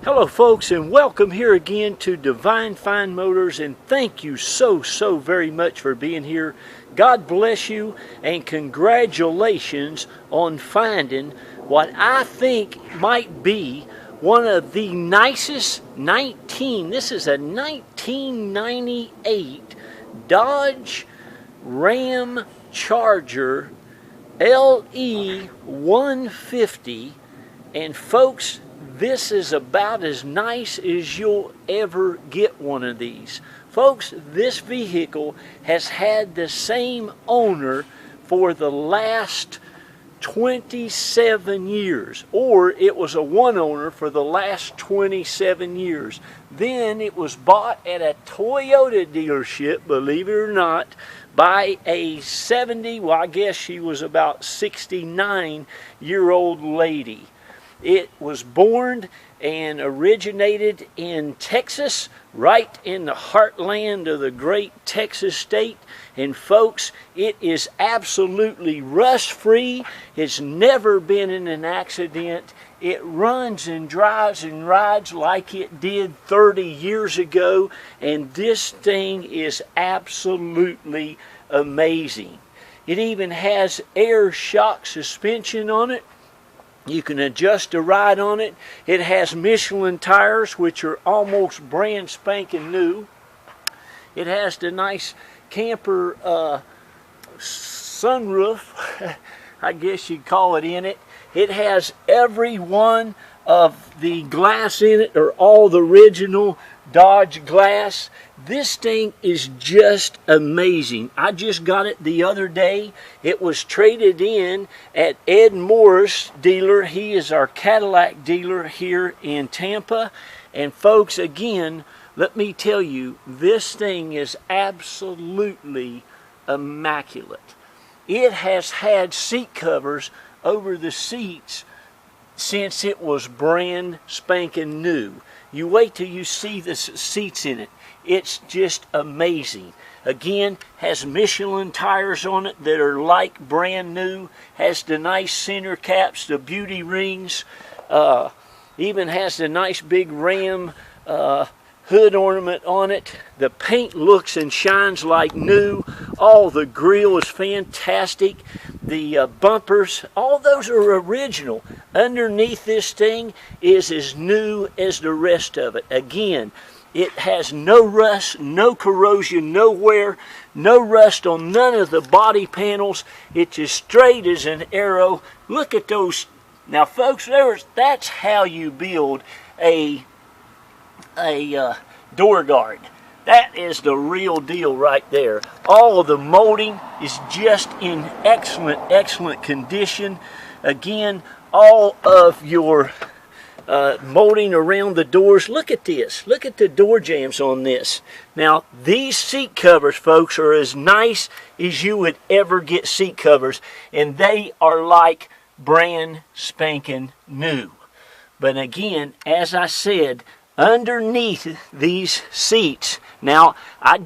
Hello folks, and welcome here again to Divine Fine Motors, and thank you so very much for being here. God bless you, and congratulations on finding what I think might be one of the nicest this is a 1998 Dodge Ramcharger LE 150, and folks, this is about as nice as you'll ever get one of these. Folks, this vehicle has had the same owner for the last 27 years, or it was a one owner for the last 27 years. Then it was bought at a Toyota dealership, believe it or not, by a 70, well, I guess she was about 69-year-old lady. It was born and originated in Texas, right in the heartland of the great Texas state. And folks, it is absolutely rust-free. It's never been in an accident. It runs and drives and rides like it did 30 years ago. And this thing is absolutely amazing. It even has air shock suspension on it. You can adjust the ride on it. It has Michelin tires, which are almost brand spanking new. It has the nice camper sunroof, I guess you'd call it, in it. It has every one of the glass in it, or all the original Dodge glass. This thing is just amazing. I just got it the other day. It was traded in at Ed Morris dealer. He is our Cadillac dealer here in Tampa. And folks, again, let me tell you, this thing is absolutely immaculate. It has had seat covers over the seats since it was brand spanking new. You wait till you see the seats in it. It's just amazing. Again, has Michelin tires on it that are like brand new. Has the nice center caps, the beauty rings. Even has the nice big Ram hood ornament on it. The paint looks and shines like new. All the grille is fantastic. The bumpers, all those are original. Underneath this thing is as new as the rest of it. Again, it has no rust, no corrosion, no wear, no rust on none of the body panels. It's as straight as an arrow. Look at those. Now folks, that's how you build a door guard. That is the real deal right there. All of the molding is just in excellent condition. Again, all of your molding around the doors. Look at this. Look at the door jambs on this. Now, these seat covers, folks, are as nice as you would ever get seat covers, and they are like brand spanking new. But again, as I said, underneath these seats, now I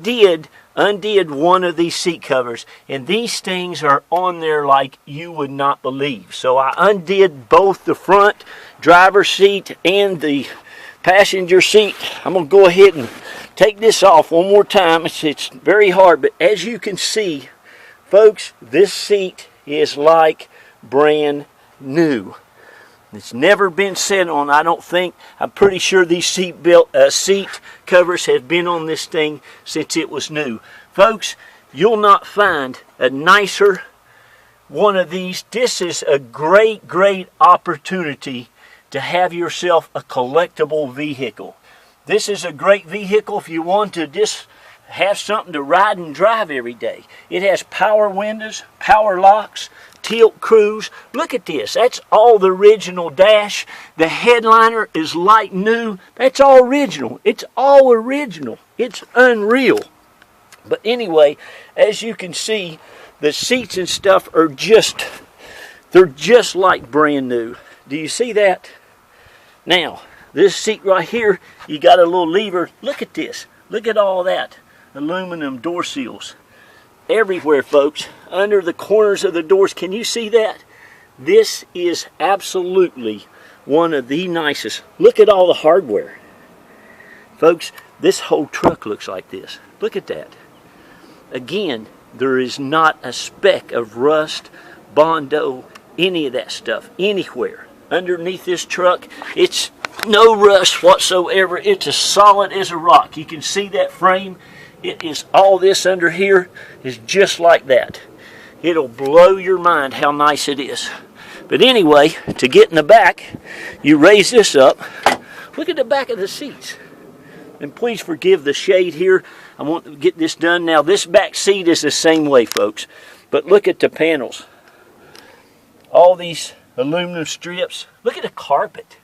undid one of these seat covers, and these things are on there like you would not believe. So I undid both the front driver's seat and the passenger seat. I'm going to go ahead and take this off one more time. It's very hard, but as you can see, folks, this seat is like brand new. It's never been set on, I don't think. I'm pretty sure these seat covers have been on this thing since it was new. Folks, you'll not find a nicer one of these. This is a great opportunity to have yourself a collectible vehicle. This is a great vehicle if you want to just have something to ride and drive every day. It has power windows, power locks, tilt cruise. Look at this. That's all the original dash. The headliner is like new. That's all original. It's all original. It's unreal. But anyway, as you can see, the seats and stuff are they're just like brand new. Do you see that? Now, this seat right here, you got a little lever. Look at this. Look at all that. Aluminum door seals. Everywhere, folks, under the corners of the doors. Can you see that? This is absolutely one of the nicest. Look at all the hardware. Folks, this whole truck looks like this. Look at that. Again, there is not a speck of rust, Bondo, any of that stuff, anywhere. Underneath this truck, it's no rust whatsoever. It's as solid as a rock. You can see that frame. It is all this under here is just like that. It'll blow your mind how nice it is. But anyway, to get in the back, you raise this up. Look at the back of the seats. And please forgive the shade here. I want to get this done. Now, this back seat is the same way, folks. But look at the panels. All these aluminum strips. Look at the carpet.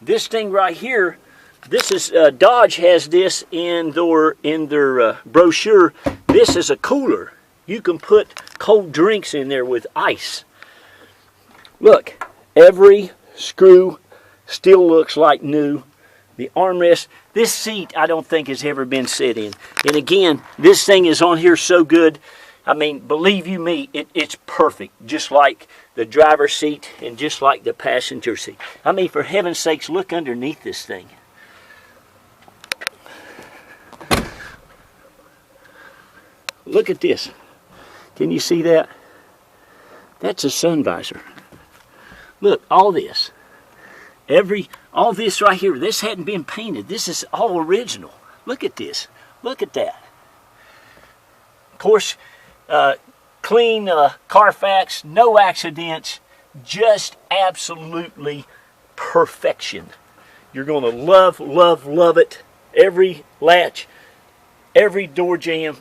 This thing right here, this is Dodge has this in their brochure. This is a cooler. You can put cold drinks in there with ice. Look, every screw still looks like new. The armrest, this seat I don't think has ever been sit in. And again, this thing is on here so good. I mean, believe you me, it's perfect. Just like the driver's seat and just like the passenger seat. I mean, for heaven's sakes, look underneath this thing. Look at this. Can you see that? That's a sun visor. Look, all this. All this right here, this hadn't been painted. This is all original. Look at this. Look at that. Of course, clean Carfax, no accidents, just absolutely perfection. You're going to love, love, love it. Every latch, every door jamb.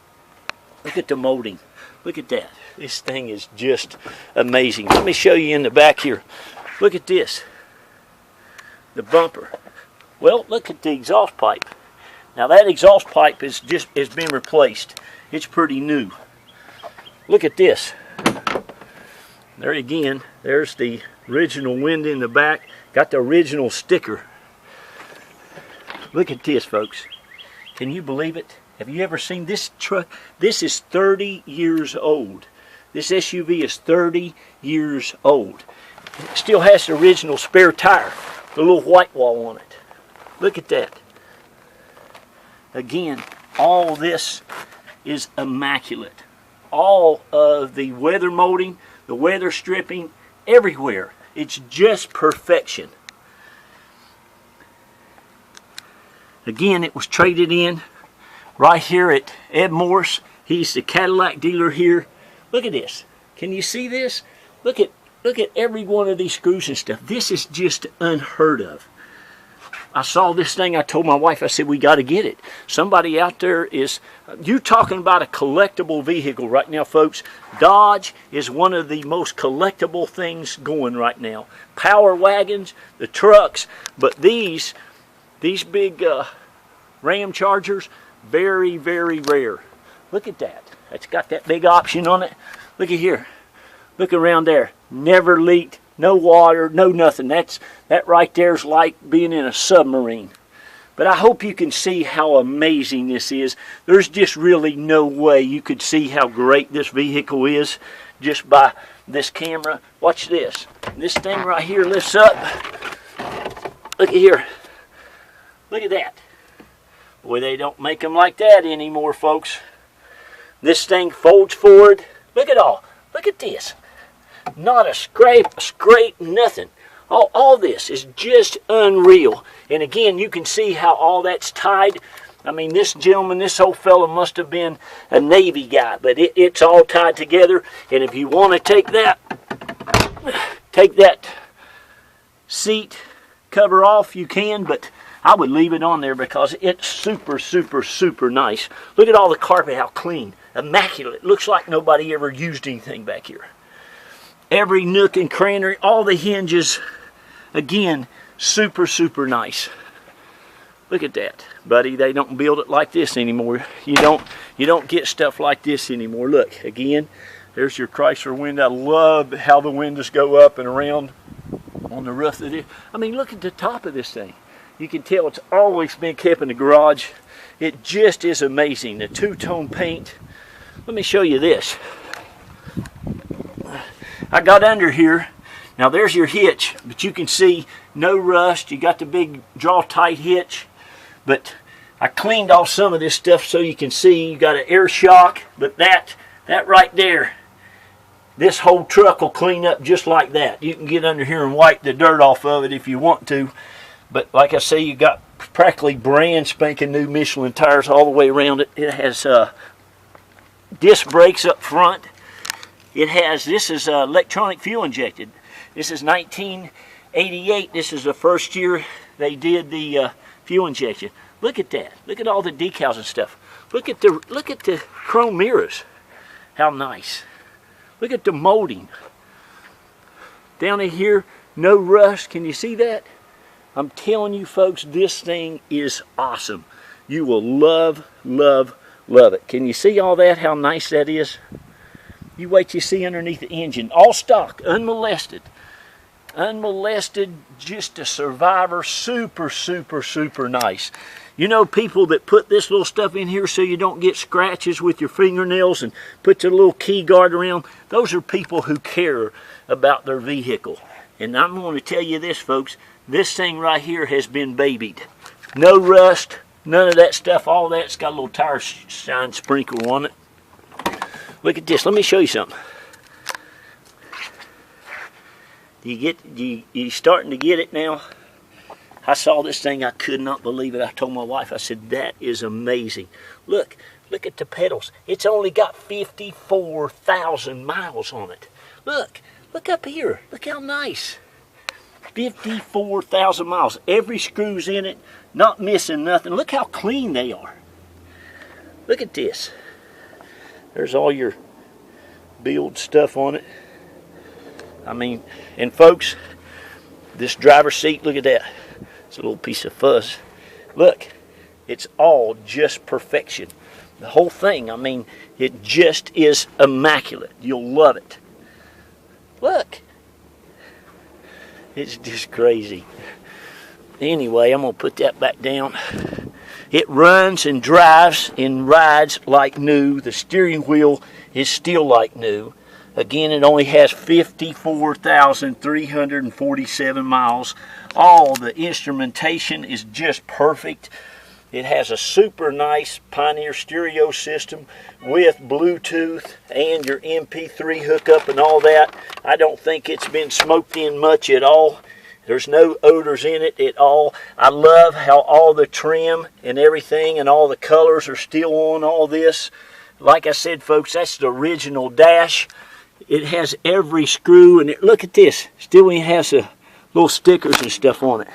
Look at the molding. Look at that. This thing is just amazing. Let me show you in the back here. Look at this. The bumper. Well, look at the exhaust pipe. Now that exhaust pipe has been replaced. It's pretty new. Look at this. There again, there's the original window in the back. Got the original sticker. Look at this, folks. Can you believe it? Have you ever seen this truck? This is 30 years old. This SUV is 30 years old. It still has the original spare tire. The little white wall on it. Look at that. Again, all this is immaculate. All of the weather molding, the weather stripping, everywhere. It's just perfection. Again, it was traded in right here at Ed Morse. He's the Cadillac dealer here. Look at this. Can you see this? Look at every one of these screws and stuff. This is just unheard of. I saw this thing. I told my wife, I said, we got to get it. Somebody out there is, you're talking about a collectible vehicle right now, folks. Dodge is one of the most collectible things going right now. Power wagons, the trucks, but these big Ramchargers, very, very rare. Look at that. It's got that big option on it. Look at here. Look around there. Never leaked. No water, no nothing. That right there is like being in a submarine. But I hope you can see how amazing this is. There's just really no way you could see how great this vehicle is just by this camera. Watch this. This thing right here lifts up. Look at here. Look at that. Boy, they don't make them like that anymore, folks. This thing folds forward. Look at all. Look at this. Not a scrape, nothing. All this is just unreal. And again, you can see how all that's tied. I mean, this gentleman, this old fella must have been a Navy guy, but it's all tied together. And if you want to take that seat cover off, you can, but I would leave it on there because it's super, super, super nice. Look at all the carpet, how clean, immaculate. Looks like nobody ever used anything back here. Every nook and cranny, all the hinges, again, super, super nice. Look at that, buddy. They don't build it like this anymore. You don't get stuff like this anymore. Look, again, there's your Chrysler window. I love how the windows go up and around on the roof of it. I mean, look at the top of this thing. You can tell it's always been kept in the garage. It just is amazing. The two-tone paint. Let me show you this. I got under here. Now there's your hitch, but you can see no rust. You got the big draw tight hitch, but I cleaned off some of this stuff so you can see. You got an air shock, but that right there, this whole truck will clean up just like that. You can get under here and wipe the dirt off of it if you want to, but like I say, you got practically brand spanking new Michelin tires all the way around it. It has disc brakes up front. It has, this is electronic fuel injected. This is 1988. This is the first year they did the fuel injection. Look at that. Look at all the decals and stuff. Look at the chrome mirrors. How nice. Look at the molding. Down in here, no rust. Can you see that? I'm telling you folks, this thing is awesome. You will love, love, love it. Can you see all that? How nice that is? You wait till you see underneath the engine. All stock, unmolested. Unmolested, just a survivor. Super, super, super nice. You know, people that put this little stuff in here so you don't get scratches with your fingernails and put your little key guard around, those are people who care about their vehicle. And I'm going to tell you this, folks, this thing right here has been babied. No rust, none of that stuff, all that's got a little tire shine sprinkle on it. Look at this, let me show you something. You starting to get it now? I saw this thing, I could not believe it. I told my wife, I said, that is amazing. Look at the pedals. It's only got 54,000 miles on it. Look up here. Look how nice. 54,000 miles. Every screw's in it, not missing nothing. Look how clean they are. Look at this. There's all your build stuff on it. I mean, and folks, this driver's seat, look at that. It's a little piece of fuzz. Look, it's all just perfection. The whole thing, I mean, it just is immaculate. You'll love it. Look. It's just crazy. Anyway, I'm going to put that back down. It runs and drives and rides like new. The steering wheel is still like new. Again, it only has 54,347 miles. All the instrumentation is just perfect. It has a super nice Pioneer stereo system with Bluetooth and your MP3 hookup and all that. I don't think it's been smoked in much at all. There's no odors in it at all. I love how all the trim and everything and all the colors are still on all this. Like I said, folks, that's the original dash. It has every screw, and look at this. Still it has the little stickers and stuff on it.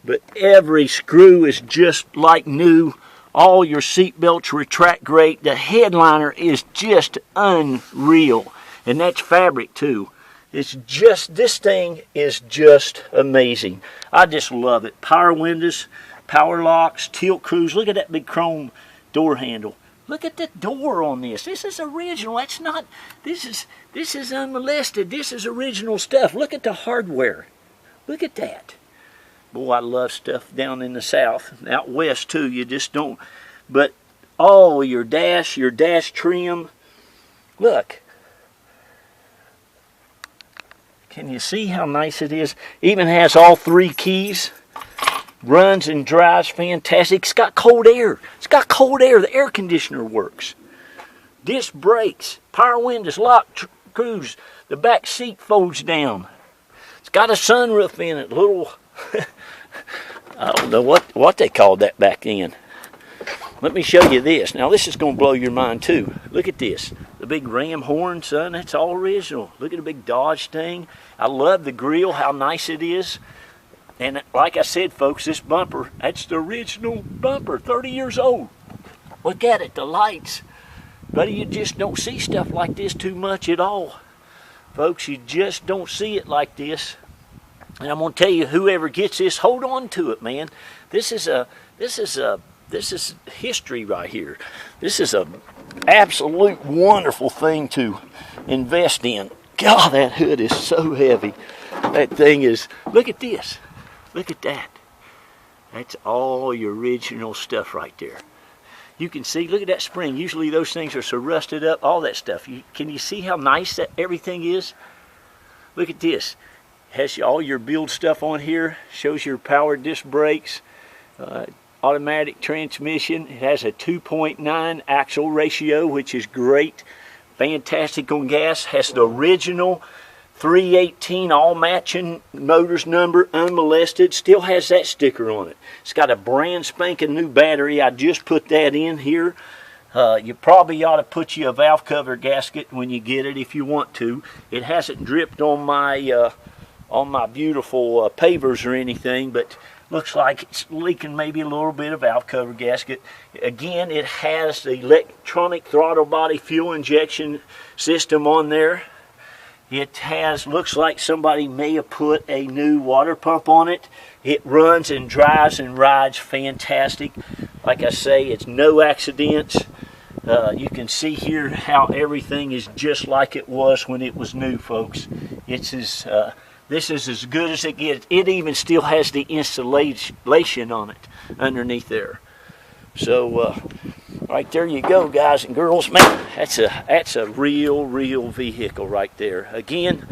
But every screw is just like new. All your seat belts retract great. The headliner is just unreal. And that's fabric too. It's just, this thing is just amazing. I just love it. Power windows, power locks, tilt cruise. Look at that big chrome door handle. Look at the door on this. This is original. That's not, this is unmolested. This is original stuff. Look at the hardware. Look at that. Boy, I love stuff down in the south. Out west too, you just don't. But all your dash trim. Look. Can you see how nice it is? Even has all 3 keys. Runs and drives fantastic. It's got cold air. It's got cold air. The air conditioner works. Disc brakes, power windows, lock, cruise. The back seat folds down. It's got a sunroof in it. Little, I don't know what they called that back then. Let me show you this. Now this is going to blow your mind too. Look at this. The big ram horn, son. That's all original. Look at the big Dodge thing. I love the grill. How nice it is. And like I said, folks, this bumper, that's the original bumper, 30 years old. Look at it, the lights. Buddy, you just don't see stuff like this too much at all. Folks, you just don't see it like this. And I'm going to tell you, whoever gets this, hold on to it, man. This is history right here. This is a absolute wonderful thing to invest in. God, that hood is so heavy. That thing is, look at this. Look at that. That's all your original stuff right there. You can see, look at that spring. Usually those things are so rusted up, all that stuff. Can you see how nice that everything is? look at this. Has all your build stuff on here. Shows your power disc brakes, automatic transmission. It has a 2.9 axle ratio, which is great. Fantastic on gas. Has the original 318 all matching motors number, unmolested. Still has that sticker on it. It's got a brand spanking new battery. I just put that in here. You probably ought to put you a valve cover gasket when you get it if you want to. It hasn't dripped on my beautiful pavers or anything, but looks like it's leaking maybe a little bit of valve cover gasket. Again, it has the electronic throttle body fuel injection system on there. It has, looks like somebody may have put a new water pump on it. It runs and drives and rides fantastic. Like I say, it's no accidents. You can see here how everything is just like it was when it was new, folks. This is as good as it gets. It even still has the installation on it underneath there. So right there you go, guys and girls. Man, that's a real vehicle right there. Again,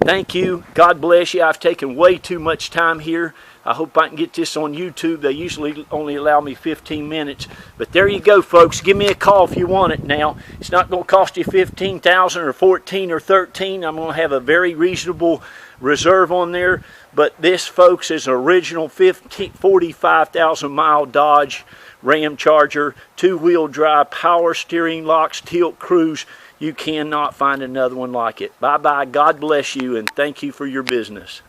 thank you. God bless you. I've taken way too much time here. I hope I can get this on YouTube. They usually only allow me 15 minutes. But there you go, folks. Give me a call if you want it now. It's not going to cost you $15,000 or $14,000 or $13,000. I'm going to have a very reasonable reserve on there. But this, folks, is an original 45,000 mile Dodge Ramcharger, 2-wheel drive, power steering, locks, tilt cruise. You cannot find another one like it. Bye-bye. God bless you, and thank you for your business.